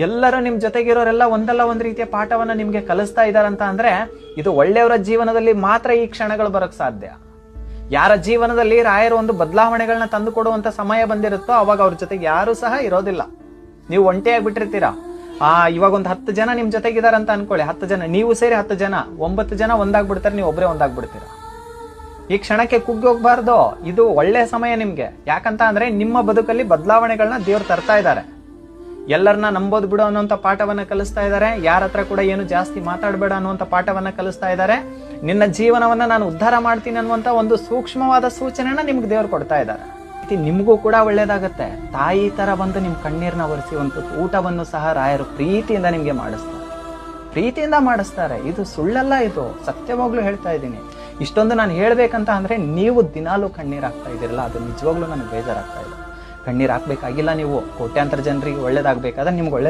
ಎಲ್ಲರೂ ನಿಮ್ ಜೊತೆಗಿರೋರೆಲ್ಲ ಒಂದಲ್ಲ ಒಂದ್ ರೀತಿಯ ಪಾಠವನ್ನ ನಿಮ್ಗೆ ಕಲಿಸ್ತಾ ಇದಾರಂತ ಅಂದ್ರೆ ಇದು ಒಳ್ಳೆಯವರ ಜೀವನದಲ್ಲಿ ಮಾತ್ರ ಈ ಕ್ಷಣಗಳು ಬರಕ್ ಸಾಧ್ಯ. ಯಾರ ಜೀವನದಲ್ಲಿ ರಾಯರು ಒಂದು ಬದಲಾವಣೆಗಳನ್ನ ತಂದು ಕೊಡುವಂತ ಸಮಯ ಬಂದಿರುತ್ತೋ ಅವಾಗ ಅವ್ರ ಜೊತೆಗೆ ಯಾರು ಸಹ ಇರೋದಿಲ್ಲ. ನೀವು ಒಂಟಿಯಾಗಿ ಬಿಟ್ಟಿರ್ತೀರಾ. ಇವಾಗ ಒಂದು 10 ಜನ ನಿಮ್ ಜೊತೆಗಿದಾರಂತ ಅನ್ಕೊಳ್ಳಿ. 10 ಜನ ನೀವು ಸೇರಿ 10 ಜನ 9 ಜನ ಒಂದಾಗ್ಬಿಡ್ತಾರೆ, ನೀವು ಒಬ್ಬರೇ ಒಂದಾಗ್ಬಿಡ್ತೀರಾ. ಈ ಕ್ಷಣಕ್ಕೆ ಕುಗ್ಗಿ ಹೋಗ್ಬಾರ್ದು. ಇದು ಒಳ್ಳೆ ಸಮಯ ನಿಮ್ಗೆ. ಯಾಕಂತ ಅಂದ್ರೆ ನಿಮ್ಮ ಬದುಕಲ್ಲಿ ಬದಲಾವಣೆಗಳನ್ನ ದೇವ್ರು ತರ್ತಾ ಇದ್ದಾರೆ. ಎಲ್ಲರನ್ನ ನಂಬೋದು ಬಿಡು ಅನ್ನುವಂಥ ಪಾಠವನ್ನ ಕಲಿಸ್ತಾ ಇದ್ದಾರೆ. ಯಾರ ಹತ್ರ ಕೂಡ ಏನು ಜಾಸ್ತಿ ಮಾತಾಡಬೇಡ ಅನ್ನುವಂಥ ಪಾಠವನ್ನ ಕಲಿಸ್ತಾ ಇದ್ದಾರೆ. ನಿನ್ನ ಜೀವನವನ್ನ ನಾನು ಉದ್ಧಾರ ಮಾಡ್ತೀನಿ ಅನ್ನುವಂಥ ಒಂದು ಸೂಕ್ಷ್ಮವಾದ ಸೂಚನೆನ ನಿಮ್ಗೆ ದೇವ್ರು ಕೊಡ್ತಾ ಇದ್ದಾರೆ. ನಿಮ್ಗೂ ಕೂಡ ಒಳ್ಳೇದಾಗತ್ತೆ. ತಾಯಿ ತರ ಬಂದು ನಿಮ್ ಕಣ್ಣೀರ್ನ ಒರೆಸುವಂತ ಊಟವನ್ನು ಸಹ ರಾಯರು ಪ್ರೀತಿಯಿಂದ ನಿಮ್ಗೆ ಮಾಡಿಸ್ತಾರೆ. ಇದು ಸುಳ್ಳಲ್ಲ, ಇದು ಸತ್ಯವಾಗ್ಲೂ ಹೇಳ್ತಾ ಇದ್ದೀನಿ. ಇಷ್ಟೊಂದು ನಾನು ಹೇಳ್ಬೇಕಂತ ಅಂದ್ರೆ ನೀವು ದಿನಾಲೂ ಕಣ್ಣೀರ್ ಹಾಕ್ತಾ ಇದ್ದೀರಲ್ಲ, ಅದು ನಿಜವಾಗ್ಲೂ ನನಗೆ ಬೇಜಾರಾಗ್ತಾ ಇದೆ. ಕಣ್ಣೀರ್ ಹಾಕ್ಬೇಕಾಗಿಲ್ಲ. ನೀವು ಕೋಟ್ಯಾಂತರ ಜನರಿಗೆ ಒಳ್ಳೇದಾಗ್ಬೇಕಾದ್ರೆ ನಿಮ್ಗೆ ಒಳ್ಳೆ